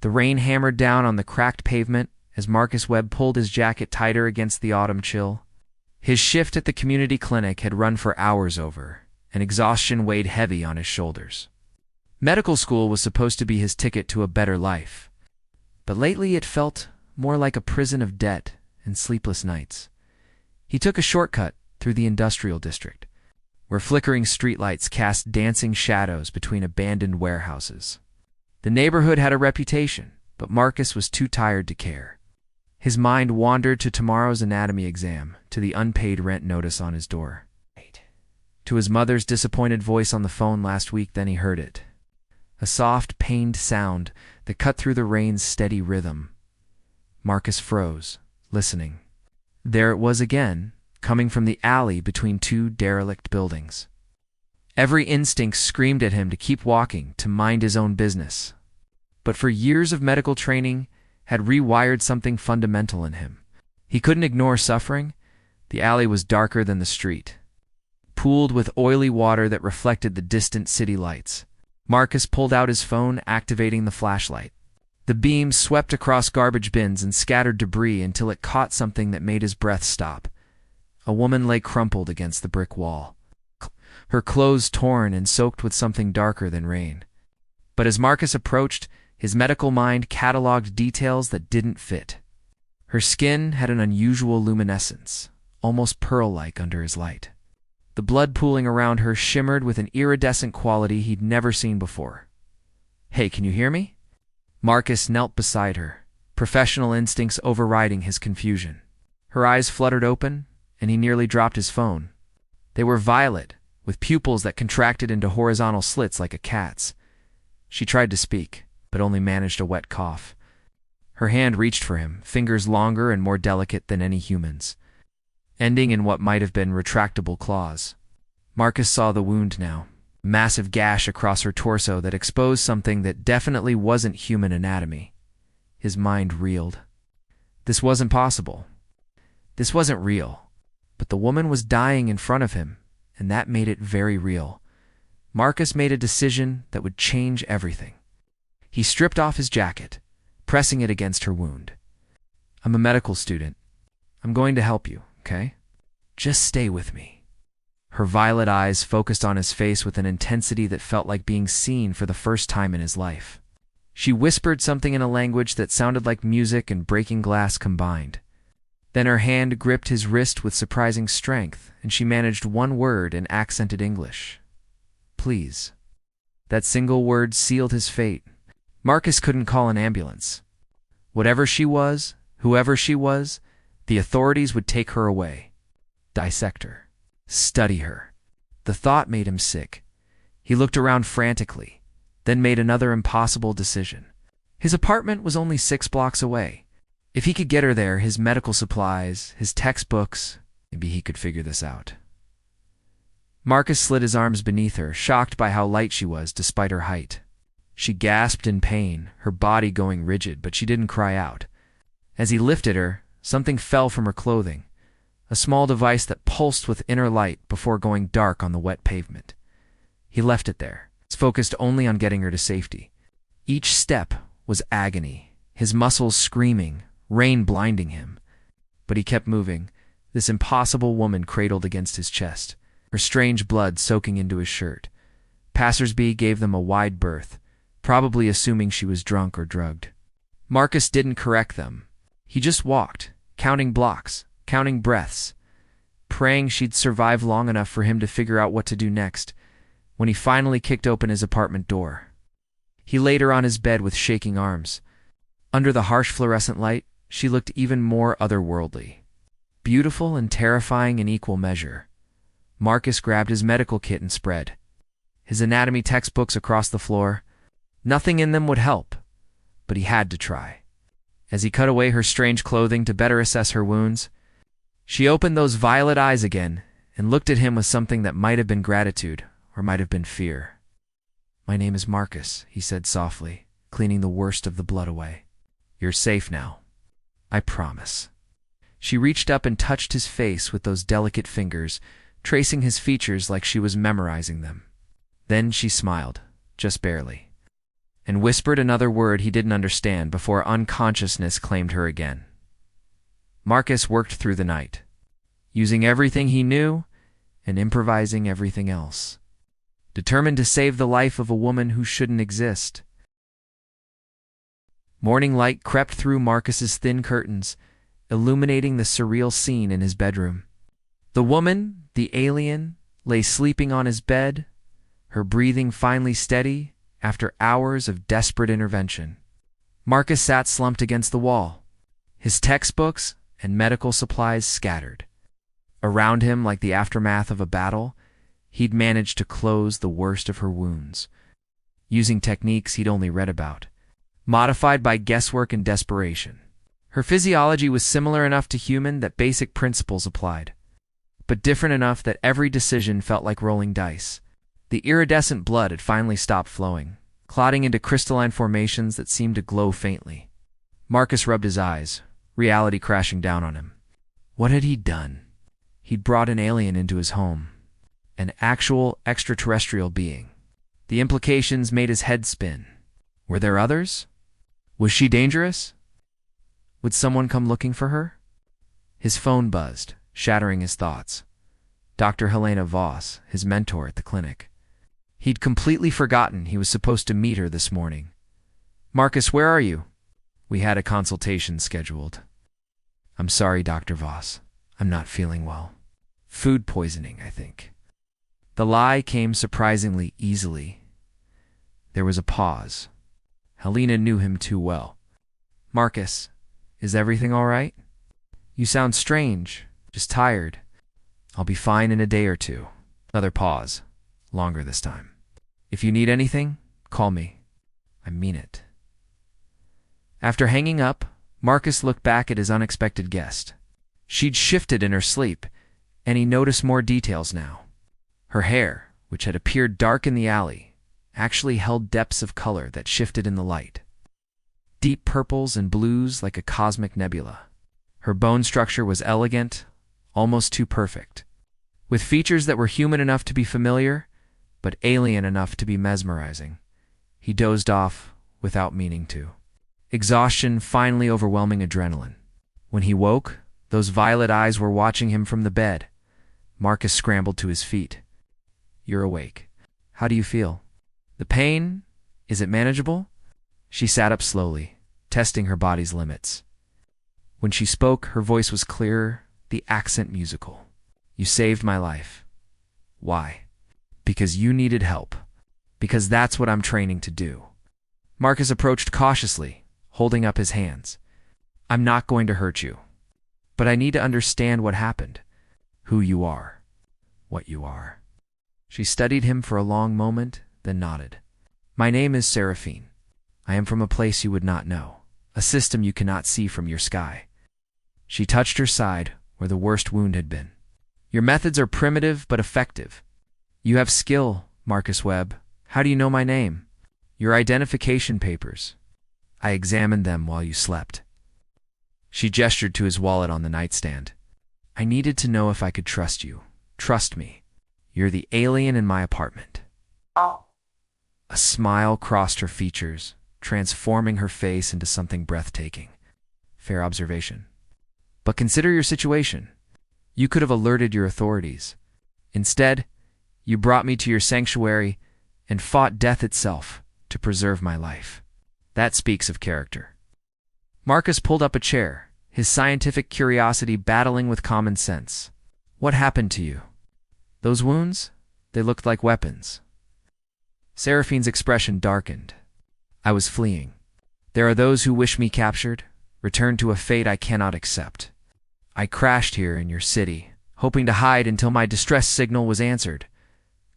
The rain hammered down on the cracked pavement as Marcus Webb pulled his jacket tighter against the autumn chill. His shift at the community clinic had run for hours over, and exhaustion weighed heavy on his shoulders. Medical school was supposed to be his ticket to a better life, but lately it felt more like a prison of debt and sleepless nights. He took a shortcut through the industrial district, where flickering streetlights cast dancing shadows between abandoned warehouses. The neighborhood had a reputation, but Marcus was too tired to care. His mind wandered to tomorrow's anatomy exam, to the unpaid rent notice on his door, to his mother's disappointed voice on the phone last week. Then he heard it. A soft, pained sound that cut through the rain's steady rhythm. Marcus froze, listening. There it was again, coming from the alley between two derelict buildings. Every instinct screamed at him to keep walking, to mind his own business. But for years of medical training had rewired something fundamental in him. He couldn't ignore suffering. The alley was darker than the street, pooled with oily water that reflected the distant city lights. Marcus pulled out his phone, activating the flashlight. The beam swept across garbage bins and scattered debris until it caught something that made his breath stop. A woman lay crumpled against the brick wall, her clothes torn and soaked with something darker than rain. But as Marcus approached, his medical mind cataloged details that didn't fit. Her skin had an unusual luminescence, almost pearl-like under his light. The blood pooling around her shimmered with an iridescent quality he'd never seen before. "Hey, can you hear me?" Marcus knelt beside her, professional instincts overriding his confusion. Her eyes fluttered open, and he nearly dropped his phone. They were violet, with pupils that contracted into horizontal slits like a cat's. She tried to speak, but only managed a wet cough. Her hand reached for him, fingers longer and more delicate than any human's, ending in what might have been retractable claws. Marcus saw the wound now, a massive gash across her torso that exposed something that definitely wasn't human anatomy. His mind reeled. This wasn't possible. This wasn't real. But the woman was dying in front of him, and that made it very real. Marcus made a decision that would change everything. He stripped off his jacket, pressing it against her wound. "I'm a medical student. I'm going to help you, okay? Just stay with me." Her violet eyes focused on his face with an intensity that felt like being seen for the first time in his life. She whispered something in a language that sounded like music and breaking glass combined. Then her hand gripped his wrist with surprising strength, and she managed one word in accented English. "Please." That single word sealed his fate. Marcus couldn't call an ambulance. Whatever she was, whoever she was, the authorities would take her away. Dissect her. Study her. The thought made him sick. He looked around frantically, then made another impossible decision. His apartment was only 6 blocks away. If he could get her there, his medical supplies, his textbooks, maybe he could figure this out. Marcus slid his arms beneath her, shocked by how light she was despite her height. She gasped in pain, her body going rigid, but she didn't cry out. As he lifted her, something fell from her clothing, a small device that pulsed with inner light before going dark on the wet pavement. He left it there, focused only on getting her to safety. Each step was agony, his muscles screaming, rain blinding him. But he kept moving, this impossible woman cradled against his chest, her strange blood soaking into his shirt. Passersby gave them a wide berth, probably assuming she was drunk or drugged. Marcus didn't correct them. He just walked, counting blocks, counting breaths, praying she'd survive long enough for him to figure out what to do next. When he finally kicked open his apartment door, he laid her on his bed with shaking arms. Under the harsh fluorescent light, she looked even more otherworldly, beautiful and terrifying in equal measure. Marcus grabbed his medical kit and spread his anatomy textbooks across the floor. Nothing in them would help, but he had to try. As he cut away her strange clothing to better assess her wounds, she opened those violet eyes again and looked at him with something that might have been gratitude or might have been fear. "My name is Marcus," he said softly, cleaning the worst of the blood away. "You're safe now. I promise." She reached up and touched his face with those delicate fingers, tracing his features like she was memorizing them. Then she smiled, just barely. and whispered another word he didn't understand before unconsciousness claimed her again. Marcus worked through the night, using everything he knew and improvising everything else, determined to save the life of a woman who shouldn't exist. Morning light crept through Marcus's thin curtains, illuminating the surreal scene in his bedroom. The woman, the alien, lay sleeping on his bed, her breathing finally steady after hours of desperate intervention. Marcus sat slumped against the wall, his textbooks and medical supplies scattered. Around him, like the aftermath of a battle, he'd managed to close the worst of her wounds, using techniques he'd only read about, modified by guesswork and desperation. Her physiology was similar enough to human that basic principles applied, but different enough that every decision felt like rolling dice. The iridescent blood had finally stopped flowing, clotting into crystalline formations that seemed to glow faintly. Marcus rubbed his eyes, reality crashing down on him. What had he done? He'd brought an alien into his home, an actual extraterrestrial being. The implications made his head spin. Were there others? Was she dangerous? Would someone come looking for her? His phone buzzed, shattering his thoughts. Dr. Helena Voss, his mentor at the clinic. He'd completely forgotten he was supposed to meet her this morning. Marcus, where are you? We had a consultation scheduled. I'm sorry, Dr. Voss. I'm not feeling well. Food poisoning, I think. The lie came surprisingly easily. There was a pause. Helena knew him too well. Marcus, is everything all right? You sound strange, just tired. I'll be fine in a day or two. Another pause, longer this time. If you need anything, call me. I mean it. After hanging up, Marcus looked back at his unexpected guest. She'd shifted in her sleep, and he noticed more details now. Her hair, which had appeared dark in the alley, actually held depths of color that shifted in the light. Deep purples and blues like a cosmic nebula. Her bone structure was elegant, almost too perfect, with features that were human enough to be familiar, but alien enough to be mesmerizing. He dozed off without meaning to. Exhaustion finally overwhelming adrenaline. When he woke, those violet eyes were watching him from the bed. Marcus scrambled to his feet. You're awake. How do you feel? The pain? Is it manageable? She sat up slowly, testing her body's limits. When she spoke, her voice was clearer, the accent musical. You saved my life. Why? Because you needed help. Because that's what I'm training to do. Marcus approached cautiously, holding up his hands. I'm not going to hurt you. But I need to understand what happened. Who you are. What you are. She studied him for a long moment, then nodded. My name is Seraphine. I am from a place you would not know, a system you cannot see from your sky. She touched her side, where the worst wound had been. Your methods are primitive but effective. You have skill, Marcus Webb. How do you know my name? Your identification papers. I examined them while you slept. She gestured to his wallet on the nightstand. I needed to know if I could trust you. Trust me. You're the alien in my apartment. A smile crossed her features, transforming her face into something breathtaking. Fair observation. But consider your situation. You could have alerted your authorities. Instead, you brought me to your sanctuary and fought death itself to preserve my life. That speaks of character. Marcus pulled up a chair, his scientific curiosity battling with common sense. What happened to you? Those wounds? They looked like weapons. Seraphine's expression darkened. I was fleeing. There are those who wish me captured, returned to a fate I cannot accept. I crashed here in your city, hoping to hide until my distress signal was answered.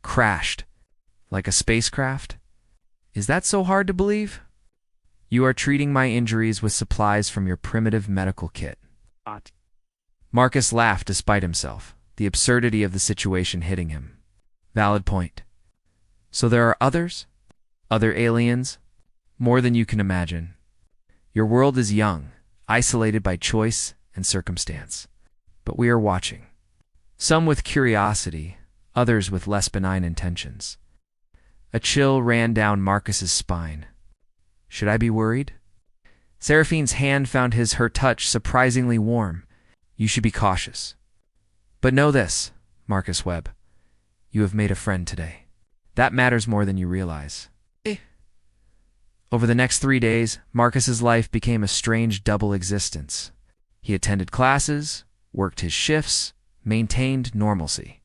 Crashed. Like a spacecraft? Is that so hard to believe? You are treating my injuries with supplies from your primitive medical kit. Marcus laughed despite himself, the absurdity of the situation hitting him. Valid point. So there are others? Other aliens? More than you can imagine. Your world is young, isolated by choice and circumstance. But we are watching. Some with curiosity, others with less benign intentions. A chill ran down Marcus's spine. Should I be worried? Seraphine's hand found her touch surprisingly warm. You should be cautious. But know this, Marcus Webb. You have made a friend today. That matters more than you realize. Over the next 3 days, Marcus's life became a strange double existence. He attended classes, worked his shifts, maintained normalcy.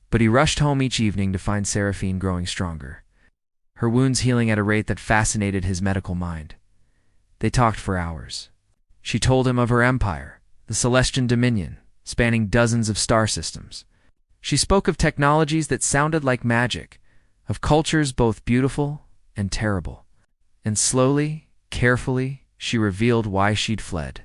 But he rushed home each evening to find Seraphine growing stronger, her wounds healing at a rate that fascinated his medical mind. They talked for hours. She told him of her empire, the Celestian Dominion, spanning dozens of star systems. She spoke of technologies that sounded like magic, of cultures both beautiful and terrible. And slowly, carefully, she revealed why she'd fled.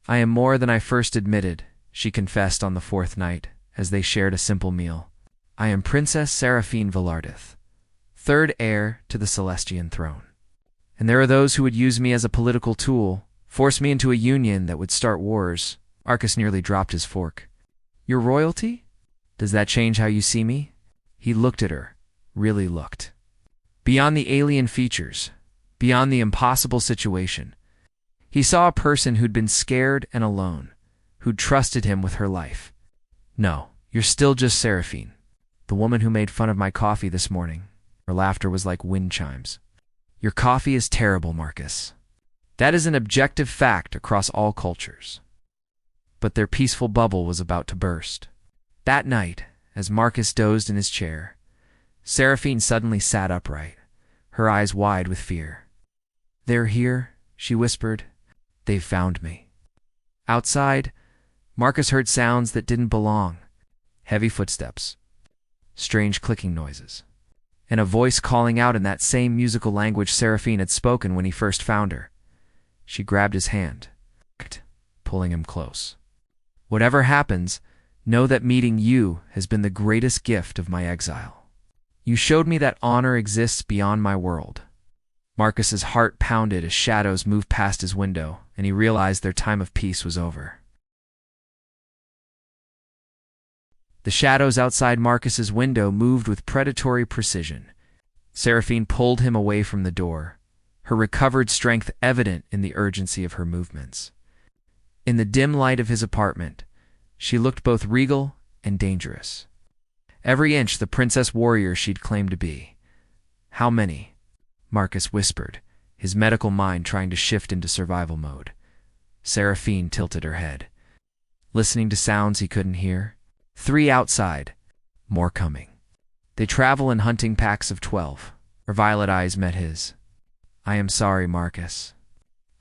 I am more than I first admitted, she confessed on the 4th night, as they shared a simple meal. I am Princess Seraphine Velardeth, 3rd heir to the Celestian throne. And there are those who would use me as a political tool, force me into a union that would start wars. Marcus nearly dropped his fork. Your royalty? Does that change how you see me? He looked at her, really looked. Beyond the alien features, beyond the impossible situation, he saw a person who'd been scared and alone, who'd trusted him with her life. No, you're still just Seraphine, the woman who made fun of my coffee this morning. Her laughter was like wind chimes. Your coffee is terrible, Marcus. That is an objective fact across all cultures. But their peaceful bubble was about to burst. That night, as Marcus dozed in his chair, Seraphine suddenly sat upright, her eyes wide with fear. They're here, she whispered. They've found me. Outside, Marcus heard sounds that didn't belong. Heavy footsteps, strange clicking noises, and a voice calling out in that same musical language Seraphine had spoken when he first found her. She grabbed his hand, pulling him close. Whatever happens, know that meeting you has been the greatest gift of my exile. You showed me that honor exists beyond my world. Marcus's heart pounded as shadows moved past his window, and he realized their time of peace was over. The shadows outside Marcus's window moved with predatory precision. Seraphine pulled him away from the door, her recovered strength evident in the urgency of her movements. In the dim light of his apartment, she looked both regal and dangerous. Every inch the princess warrior she'd claimed to be. How many? Marcus whispered, his medical mind trying to shift into survival mode. Seraphine tilted her head, listening to sounds he couldn't hear. 3 outside, more coming. They travel in hunting packs of 12. Her violet eyes met his. I am sorry, Marcus.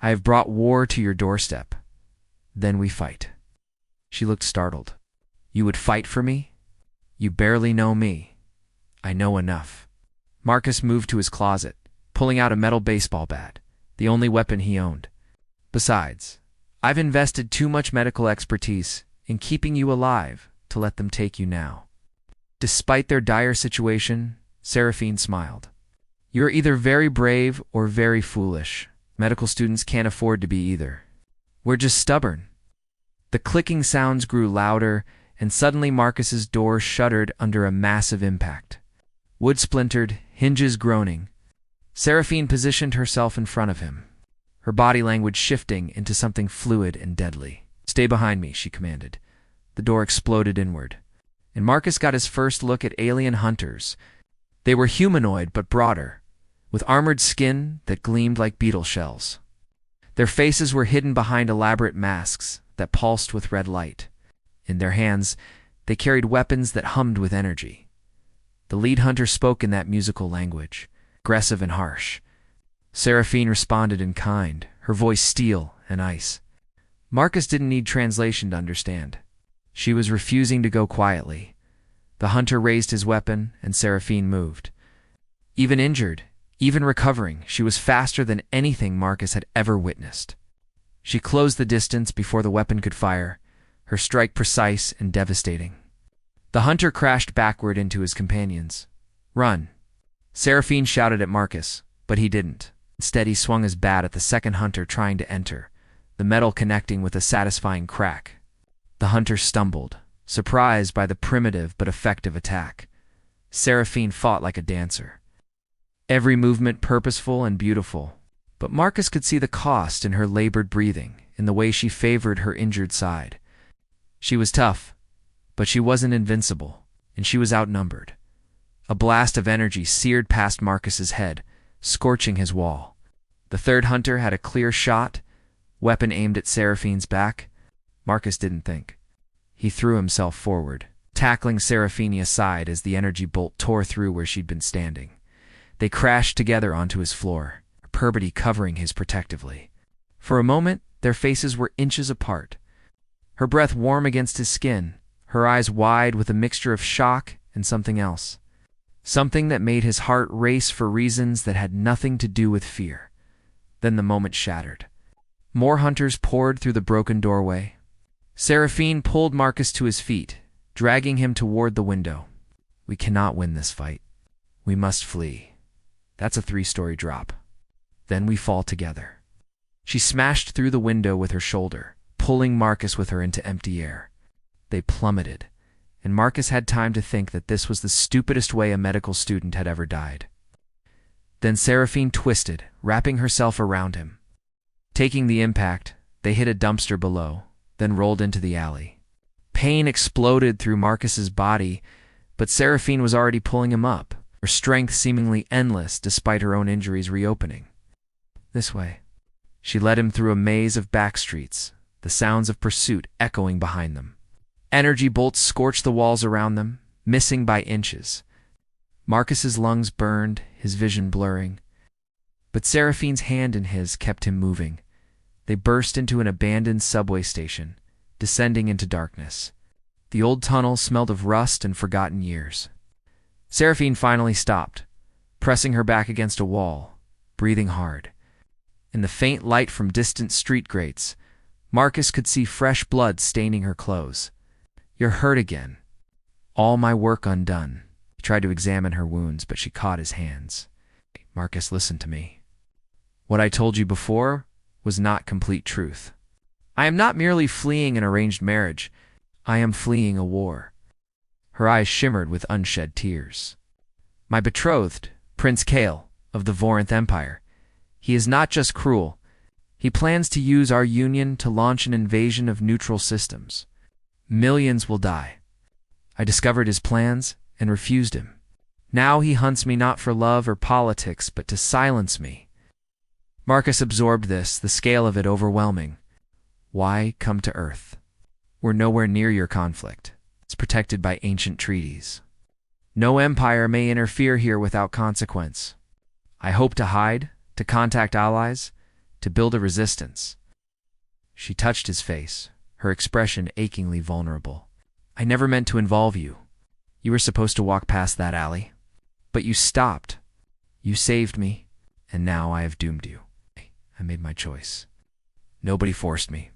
I have brought war to your doorstep. Then we fight. She looked startled. You would fight for me? You barely know me. I know enough. Marcus moved to his closet, pulling out a metal baseball bat, the only weapon he owned. Besides, I've invested too much medical expertise in keeping you alive to let them take you now. Despite their dire situation, Seraphine smiled. You're either very brave or very foolish. Medical students can't afford to be either. We're just stubborn. The clicking sounds grew louder, and suddenly Marcus's door shuddered under a massive impact. Wood splintered, hinges groaning. Seraphine positioned herself in front of him, her body language shifting into something fluid and deadly. Stay behind me, she commanded. The door exploded inward, and Marcus got his first look at alien hunters. They were humanoid but broader, with armored skin that gleamed like beetle shells. Their faces were hidden behind elaborate masks that pulsed with red light. In their hands, they carried weapons that hummed with energy. The lead hunter spoke in that musical language, aggressive and harsh. Seraphine responded in kind, her voice steel and ice. Marcus didn't need translation to understand. She was refusing to go quietly. The hunter raised his weapon, and Seraphine moved. Even injured, even recovering, she was faster than anything Marcus had ever witnessed. She closed the distance before the weapon could fire, her strike precise and devastating. The hunter crashed backward into his companions. Run! Seraphine shouted at Marcus, but he didn't. Instead, he swung his bat at the second hunter trying to enter, the metal connecting with a satisfying crack. The hunter stumbled, surprised by the primitive but effective attack. Seraphine fought like a dancer, every movement purposeful and beautiful, But Marcus could see the cost in her labored breathing, in the way she favored her injured side. She was tough, but she wasn't invincible, and she was outnumbered. A blast of energy seared past Marcus's head, scorching his wall. The third hunter had a clear shot, weapon aimed at Seraphine's back. Marcus didn't think. He threw himself forward, tackling Seraphine aside as the energy bolt tore through where she'd been standing. They crashed together onto his floor, Puberty covering his protectively. For a moment, their faces were inches apart. Her breath warm against his skin, her eyes wide with a mixture of shock and something else. Something that made his heart race for reasons that had nothing to do with fear. Then the moment shattered. More hunters poured through the broken doorway. Seraphine pulled Marcus to his feet, dragging him toward the window. We cannot win this fight. We must flee. That's a 3-story drop. Then we fall together. She smashed through the window with her shoulder, pulling Marcus with her into empty air. They plummeted, and Marcus had time to think that this was the stupidest way a medical student had ever died. Then Seraphine twisted, wrapping herself around him. Taking the impact, they hit a dumpster below, then rolled into the alley. Pain exploded through Marcus's body, but Seraphine was already pulling him up, her strength seemingly endless despite her own injuries reopening. This way. She led him through a maze of back streets, the sounds of pursuit echoing behind them. Energy bolts scorched the walls around them, missing by inches. Marcus's lungs burned, his vision blurring. But Seraphine's hand in his kept him moving. They burst into an abandoned subway station, descending into darkness. The old tunnel smelled of rust and forgotten years. Seraphine finally stopped, pressing her back against a wall, breathing hard. In the faint light from distant street grates, Marcus could see fresh blood staining her clothes. You're hurt again. All my work undone. He tried to examine her wounds, but she caught his hands. Marcus, listen to me. What I told you before was not complete truth. I am not merely fleeing an arranged marriage. I am fleeing a war. Her eyes shimmered with unshed tears. My betrothed, Prince Kale, of the Vorinth Empire. He is not just cruel. He plans to use our union to launch an invasion of neutral systems. Millions will die. I discovered his plans and refused him. Now he hunts me not for love or politics, but to silence me. Marcus absorbed this, the scale of it overwhelming. Why come to Earth? We're nowhere near your conflict. It's protected by ancient treaties. No empire may interfere here without consequence. I hope to hide, to contact allies, to build a resistance. She touched his face, her expression achingly vulnerable. I never meant to involve you. You were supposed to walk past that alley. But you stopped. You saved me, and now I have doomed you. I made my choice. Nobody forced me.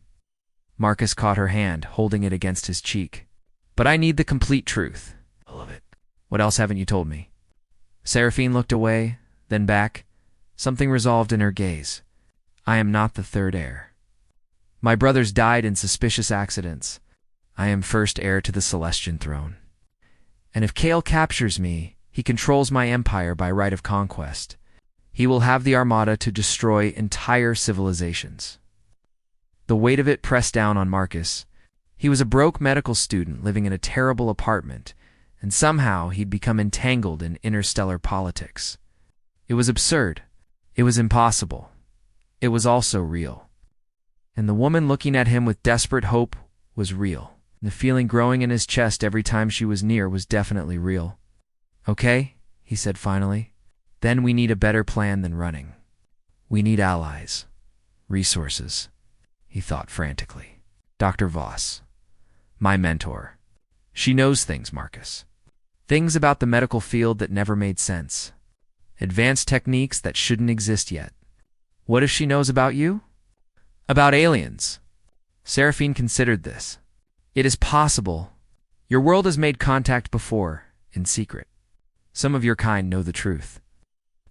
Marcus caught her hand, holding it against his cheek. But I need the complete truth. I love it. What else haven't you told me? Seraphine looked away, then back. Something resolved in her gaze. I am not the third heir. My brothers died in suspicious accidents. I am first heir to the Celestian throne. And if Kale captures me, he controls my empire by right of conquest. He will have the armada to destroy entire civilizations. The weight of it pressed down on Marcus. He was a broke medical student living in a terrible apartment, and somehow he'd become entangled in interstellar politics. It was absurd. It was impossible. It was also real. And the woman looking at him with desperate hope was real. The feeling growing in his chest every time she was near was definitely real. Okay, he said finally. Then we need a better plan than running. We need allies. Resources. He thought frantically. Dr. Voss. My mentor. She knows things, Marcus. Things about the medical field that never made sense. Advanced techniques that shouldn't exist yet. What if she knows about you? About aliens. Seraphine considered this. It is possible. Your world has made contact before, in secret. Some of your kind know the truth.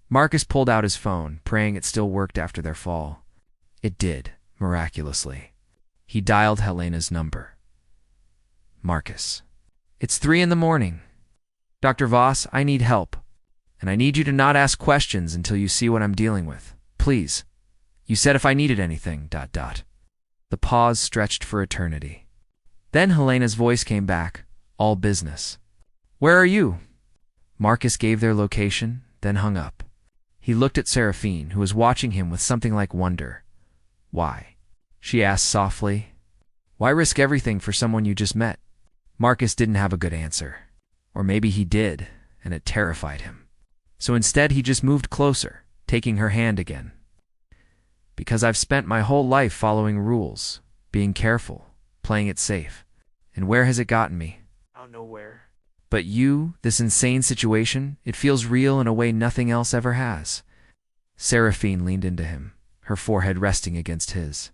Marcus pulled out his phone, praying it still worked after their fall. It did, miraculously. He dialed Helena's number. Marcus. It's 3 a.m. Dr. Voss, I need help. And I need you to not ask questions until you see what I'm dealing with. Please. You said if I needed anything, ... The pause stretched for eternity. Then Helena's voice came back, all business. Where are you? Marcus gave their location, then hung up. He looked at Seraphine, who was watching him with something like wonder. Why? She asked softly. Why risk everything for someone you just met? Marcus didn't have a good answer. Or maybe he did, and it terrified him. So instead he just moved closer, taking her hand again. Because I've spent my whole life following rules, being careful, playing it safe. And where has it gotten me? Out of nowhere. But you, this insane situation, it feels real in a way nothing else ever has. Seraphine leaned into him, her forehead resting against his.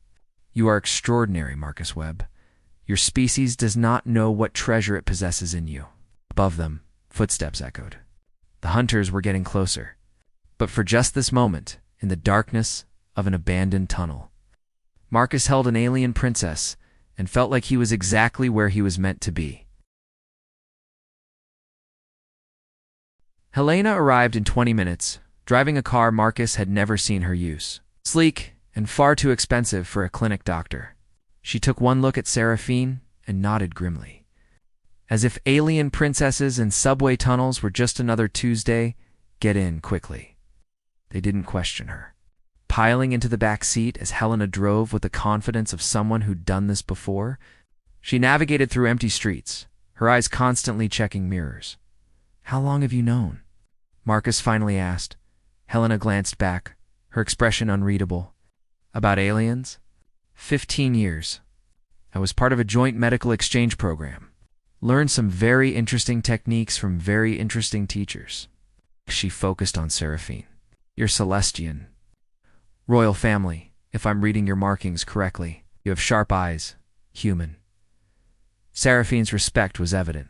You are extraordinary, Marcus Webb. Your species does not know what treasure it possesses in you. Above them, footsteps echoed. The hunters were getting closer. But for just this moment, in the darkness of an abandoned tunnel, Marcus held an alien princess and felt like he was exactly where he was meant to be. Helena arrived in 20 minutes, driving a car Marcus had never seen her use. Sleek and far too expensive for a clinic doctor. She took one look at Seraphine and nodded grimly. As if alien princesses and subway tunnels were just another Tuesday, get in quickly. They didn't question her. Piling into the back seat as Helena drove with the confidence of someone who'd done this before, she navigated through empty streets, her eyes constantly checking mirrors. How long have you known? Marcus finally asked. Helena glanced back, her expression unreadable. About aliens? 15 years. I was part of a joint medical exchange program. Learned some very interesting techniques from very interesting teachers. She focused on Seraphine. You're Celestian. Royal family, if I'm reading your markings correctly. You have sharp eyes. Human. Seraphine's respect was evident.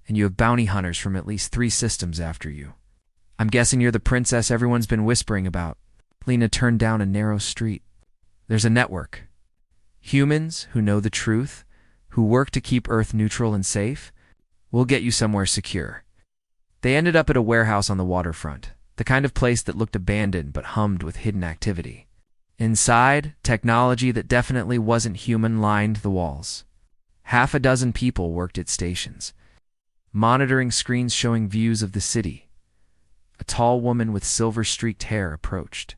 And you have bounty hunters from at least 3 systems after you. I'm guessing you're the princess everyone's been whispering about. Lena turned down a narrow street. There's a network. Humans who know the truth, who work to keep Earth neutral and safe, will get you somewhere secure. They ended up at a warehouse on the waterfront, the kind of place that looked abandoned but hummed with hidden activity. Inside, technology that definitely wasn't human lined the walls. 6 people worked at stations, monitoring screens showing views of the city. A tall woman with silver-streaked hair approached.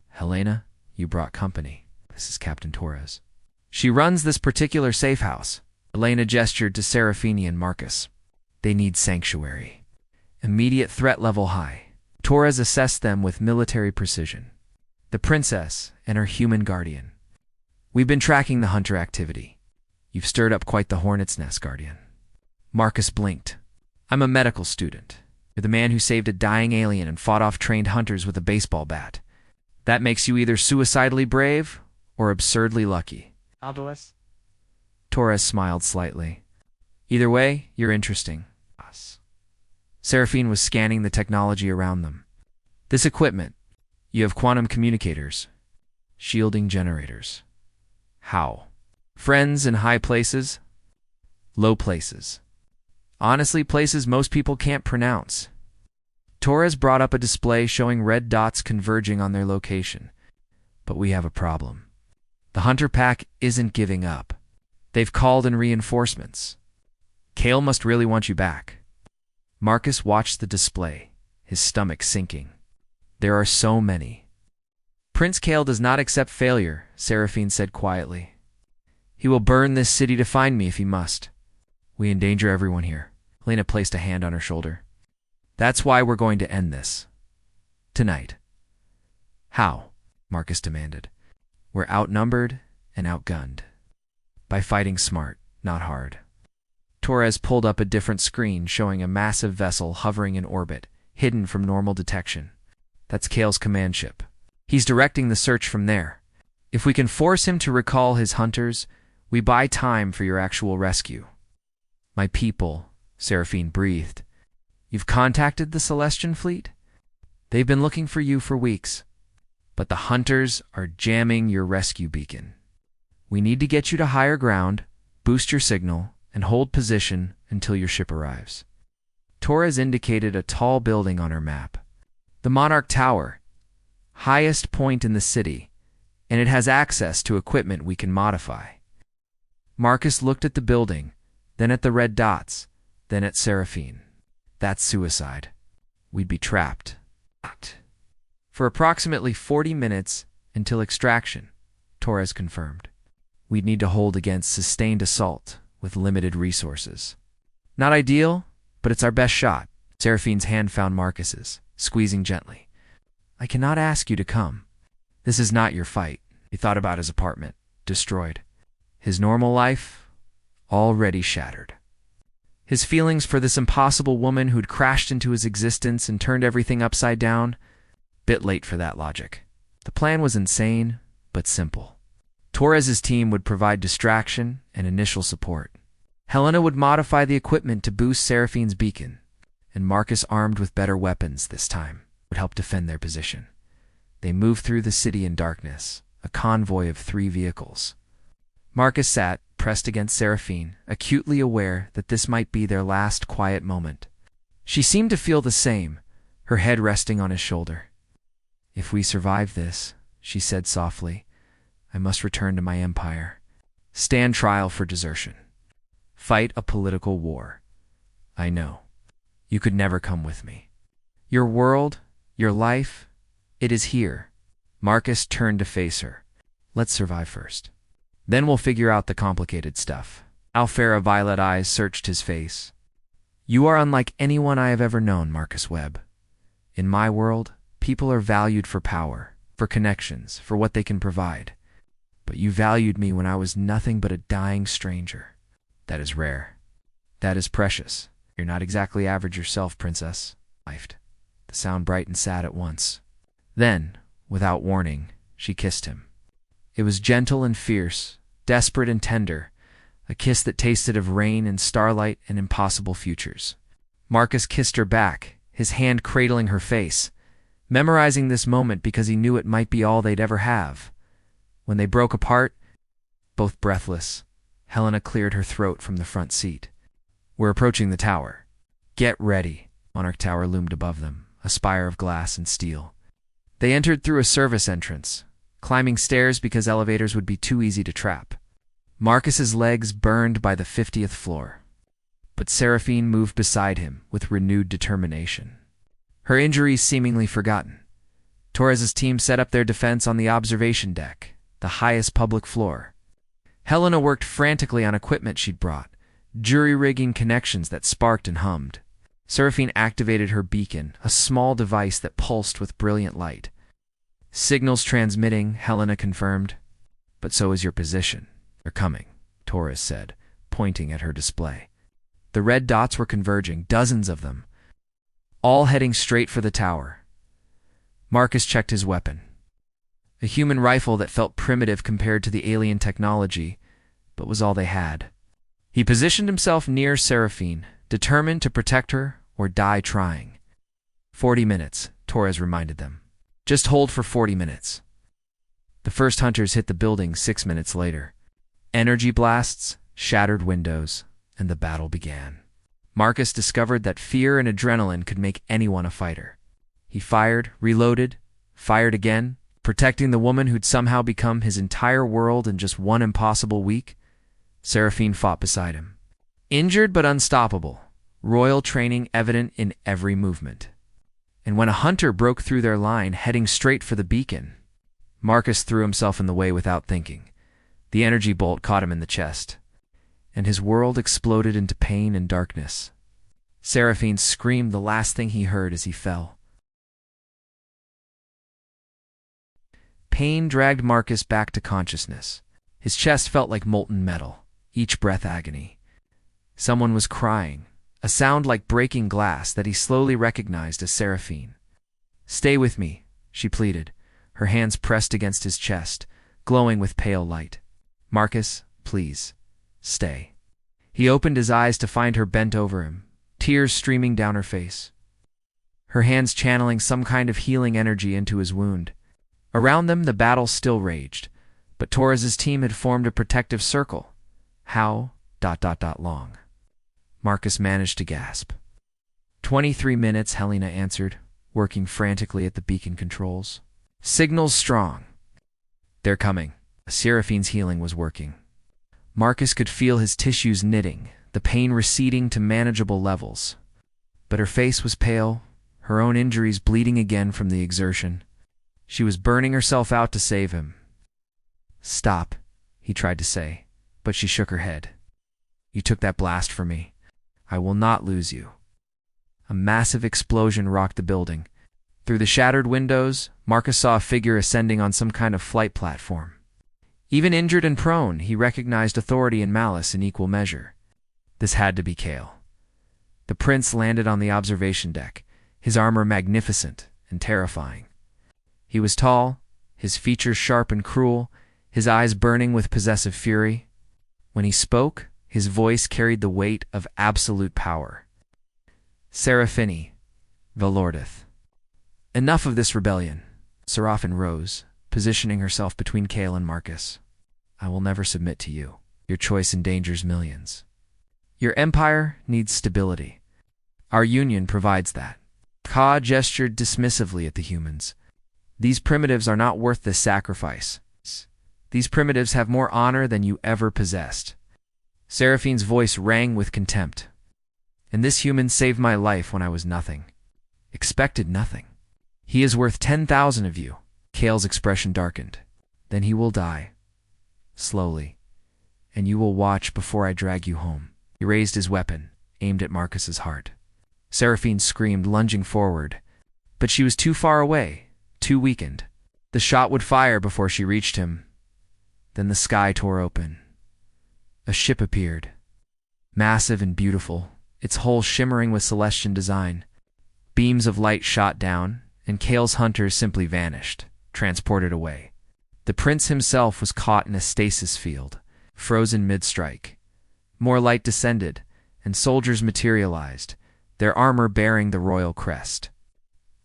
Helena, you brought company. This is Captain Torres. She runs this particular safe house. Helena gestured to Seraphine and Marcus. They need sanctuary. Immediate threat level high. Torres assessed them with military precision. The princess and her human guardian. We've been tracking the hunter activity. You've stirred up quite the hornet's nest, Guardian. Marcus blinked. I'm a medical student. You're the man who saved a dying alien and fought off trained hunters with a baseball bat. That makes you either suicidally brave or absurdly lucky. Aldois? Torres smiled slightly. Either way, you're interesting. Seraphine was scanning the technology around them. This equipment, you have quantum communicators, shielding generators. How? Friends in high places, low places. Honestly, places most people can't pronounce. Torres brought up a display showing red dots converging on their location. But we have a problem. The hunter pack isn't giving up. They've called in reinforcements. Kale must really want you back. Marcus watched the display, his stomach sinking. There are so many. Prince Kale does not accept failure, Seraphine said quietly. He will burn this city to find me if he must. We endanger everyone here. Lena placed a hand on her shoulder. That's why we're going to end this. Tonight. How? Marcus demanded. We're outnumbered and outgunned. By fighting smart, not hard. Torres pulled up a different screen showing a massive vessel hovering in orbit, hidden from normal detection. That's Kale's command ship. He's directing the search from there. If we can force him to recall his hunters, we buy time for your actual rescue. My people, Seraphine breathed. You've contacted the Celestian fleet? They've been looking for you for weeks. But the hunters are jamming your rescue beacon. We need to get you to higher ground, boost your signal, and hold position until your ship arrives. Torres indicated a tall building on her map. The Monarch Tower, highest point in the city, and it has access to equipment we can modify. Marcus looked at the building, then at the red dots, then at Seraphine. That's suicide. We'd be trapped. For approximately 40 minutes until extraction, Torres confirmed. We'd need to hold against sustained assault with limited resources. Not ideal, but it's our best shot. Seraphine's hand found Marcus's, squeezing gently. I cannot ask you to come. This is not your fight. He thought about his apartment, destroyed. His normal life, already shattered. His feelings for this impossible woman who'd crashed into his existence and turned everything upside down, bit late for that logic. The plan was insane, but simple. Torres's team would provide distraction and initial support. Helena would modify the equipment to boost Seraphine's beacon, and Marcus, armed with better weapons this time, would help defend their position. They moved through the city in darkness, a convoy of 3 vehicles. Marcus sat, pressed against Seraphine, acutely aware that this might be their last quiet moment. She seemed to feel the same, her head resting on his shoulder. If we survive this, she said softly, I must return to my empire. Stand trial for desertion. Fight a political war. I know. You could never come with me. Your world, your life, it is here. Marcus turned to face her. Let's survive first. Then we'll figure out the complicated stuff. Alfara violet eyes searched his face. You are unlike anyone I have ever known, Marcus Webb. In my world, people are valued for power, for connections, for what they can provide. But you valued me when I was nothing but a dying stranger. That is rare. That is precious. You're not exactly average yourself, princess. Lifed. The sound bright and sad at once. Then, without warning, she kissed him. It was gentle and fierce, desperate and tender, a kiss that tasted of rain and starlight and impossible futures. Marcus kissed her back, his hand cradling her face, memorizing this moment because he knew it might be all they'd ever have. When they broke apart, both breathless, Helena cleared her throat from the front seat. We're approaching the tower. Get ready. Monarch Tower loomed above them, a spire of glass and steel. They entered through a service entrance, climbing stairs because elevators would be too easy to trap. Marcus's legs burned by the 50th floor. But Seraphine moved beside him with renewed determination. Her injuries seemingly forgotten. Torres's team set up their defense on the observation deck, the highest public floor. Helena worked frantically on equipment she'd brought, jury-rigging connections that sparked and hummed. Seraphine activated her beacon, a small device that pulsed with brilliant light. Signals transmitting, Helena confirmed. But so is your position. They're coming, Torres said, pointing at her display. The red dots were converging, dozens of them, all heading straight for the tower. Marcus checked his weapon. A human rifle that felt primitive compared to the alien technology, but was all they had. He positioned himself near Seraphine, determined to protect her or die trying. 40 minutes, Torres reminded them. Just hold for 40 minutes. The first hunters hit the building 6 minutes later. Energy blasts, shattered windows, and the battle began. Marcus discovered that fear and adrenaline could make anyone a fighter. He fired, reloaded, fired again, protecting the woman who'd somehow become his entire world in just one impossible week. Seraphine fought beside him. Injured but unstoppable, royal training evident in every movement. And when a hunter broke through their line, heading straight for the beacon, Marcus threw himself in the way without thinking. The energy bolt caught him in the chest, and his world exploded into pain and darkness. Seraphine screamed the last thing he heard as he fell. Pain dragged Marcus back to consciousness. His chest felt like molten metal, each breath agony. Someone was crying, a sound like breaking glass that he slowly recognized as Seraphine. Stay with me, she pleaded, her hands pressed against his chest, glowing with pale light. Marcus, please, stay. He opened his eyes to find her bent over him, tears streaming down her face. Her hands channeling some kind of healing energy into his wound. Around them, the battle still raged, but Torres's team had formed a protective circle. How, long. Marcus managed to gasp. 23 minutes, Helena answered, working frantically at the beacon controls. Signals strong. They're coming. Seraphine's healing was working. Marcus could feel his tissues knitting, the pain receding to manageable levels. But her face was pale, her own injuries bleeding again from the exertion. She was burning herself out to save him. "Stop," he tried to say, but she shook her head. "You took that blast for me. I will not lose you." A massive explosion rocked the building. Through the shattered windows, Marcus saw a figure ascending on some kind of flight platform. Even injured and prone, he recognized authority and malice in equal measure. This had to be Kale. The prince landed on the observation deck, his armor magnificent and terrifying. He was tall, his features sharp and cruel, his eyes burning with possessive fury. When he spoke, his voice carried the weight of absolute power. "Seraphine, Velordith." Enough of this rebellion. Seraphine rose, positioning herself between Kale and Marcus. "I will never submit to you. Your choice endangers millions. Your empire needs stability. Our union provides that." Ka gestured dismissively at the humans. "These primitives are not worth this sacrifice. These primitives have more honor than you ever possessed." Seraphine's voice rang with contempt. "And this human saved my life when I was nothing. Expected nothing. He is worth 10,000 of you." Kale's expression darkened. "Then he will die. Slowly. And you will watch before I drag you home." He raised his weapon, aimed at Marcus's heart. Seraphine screamed, lunging forward. But she was too far away, too weakened. The shot would fire before she reached him. Then the sky tore open. A ship appeared. Massive and beautiful, its hull shimmering with Celestian design. Beams of light shot down, and Kale's hunters simply vanished, transported away. The prince himself was caught in a stasis field, frozen mid-strike. More light descended, and soldiers materialized, their armor bearing the royal crest.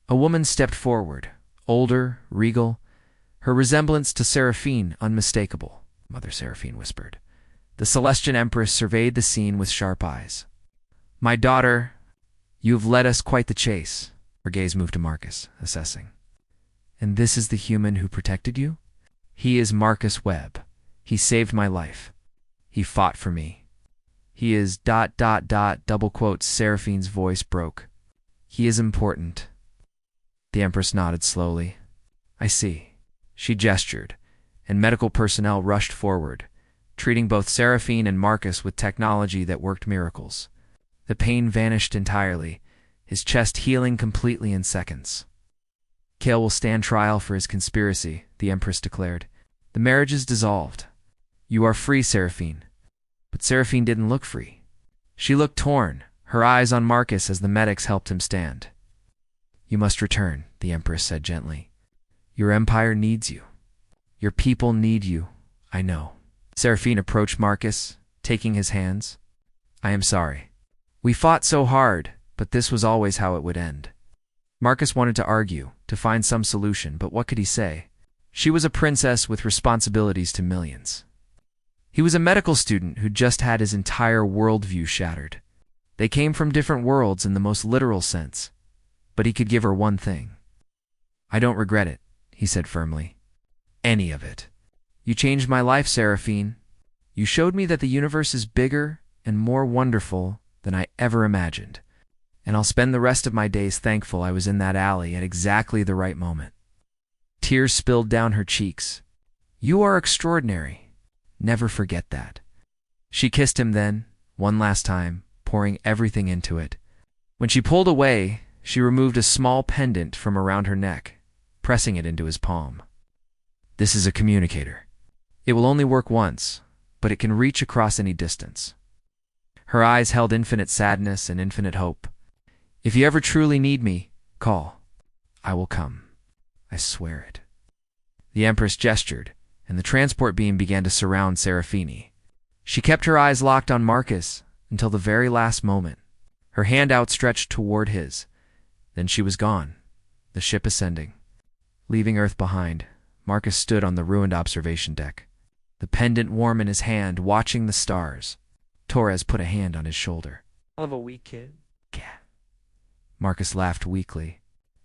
A woman stepped forward, older, regal, her resemblance to Seraphine unmistakable. Mother Seraphine whispered. The Celestian Empress surveyed the scene with sharp eyes. "My daughter, you have led us quite the chase." Her gaze moved to Marcus, assessing. "And this is the human who protected you?" "He is Marcus Webb. He saved my life. He fought for me. He is ... double quotes. Seraphine's voice broke. "He is important." The Empress nodded slowly. "I see." She gestured, and medical personnel rushed forward, treating both Seraphine and Marcus with technology that worked miracles. The pain vanished entirely, his chest healing completely in seconds. "Kale will stand trial for his conspiracy," the Empress declared. "The marriage is dissolved. You are free, Seraphine." But Seraphine didn't look free. She looked torn, her eyes on Marcus as the medics helped him stand. "You must return," the Empress said gently. "Your empire needs you. Your people need you, I know." Seraphine approached Marcus, taking his hands. "I am sorry. We fought so hard, but this was always how it would end." Marcus wanted to argue, to find some solution, but what could he say? She was a princess with responsibilities to millions. He was a medical student who'd just had his entire worldview shattered. They came from different worlds in the most literal sense, but he could give her one thing. "I don't regret it," he said firmly. "Any of it. You changed my life, Seraphine. You showed me that the universe is bigger and more wonderful than I ever imagined, and I'll spend the rest of my days thankful I was in that alley at exactly the right moment." Tears spilled down her cheeks. "You are extraordinary. Never forget that." She kissed him then, one last time, pouring everything into it. When she pulled away, she removed a small pendant from around her neck, pressing it into his palm. "This is a communicator. It will only work once, but it can reach across any distance." Her eyes held infinite sadness and infinite hope. "If you ever truly need me, call. I will come. I swear it." The Empress gestured, and the transport beam began to surround Seraphine. She kept her eyes locked on Marcus until the very last moment, her hand outstretched toward his. Then she was gone, the ship ascending. Leaving Earth behind, Marcus stood on the ruined observation deck, the pendant warm in his hand, watching the stars. Torres put a hand on his shoulder. "Hell of a week, kid." "Gah." Marcus laughed weakly.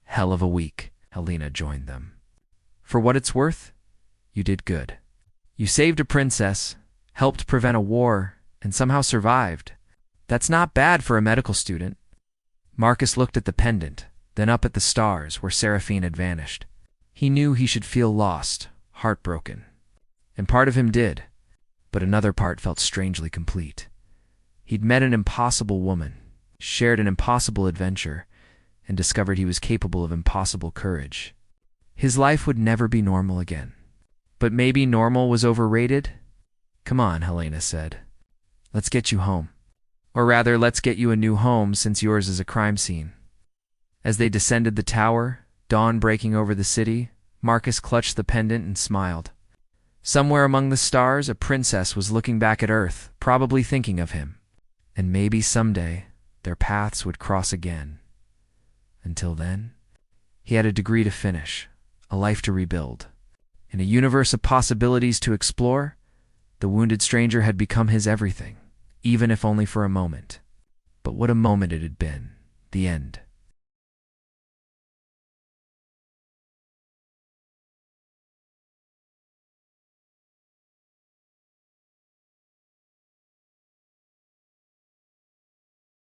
"Hell of a week." Helena joined them. "For what it's worth, You did good. You saved a princess, helped prevent a war, and somehow survived. That's not bad for a medical student." Marcus looked at the pendant, then up at the stars where Seraphine had vanished. He knew he should feel lost, heartbroken. And part of him did, but another part felt strangely complete. He'd met an impossible woman, shared an impossible adventure, and discovered he was capable of impossible courage. His life would never be normal again. But maybe normal was overrated? "Come on," Helena said. "Let's get you home. Or rather, let's get you a new home since yours is a crime scene." As they descended the tower, dawn breaking over the city, Marcus clutched the pendant and smiled. Somewhere among the stars, a princess was looking back at Earth, probably thinking of him. And maybe someday, their paths would cross again. Until then, he had a degree to finish, a life to rebuild. In a universe of possibilities to explore, the wounded stranger had become his everything, even if only for a moment. But what a moment it had been. The end.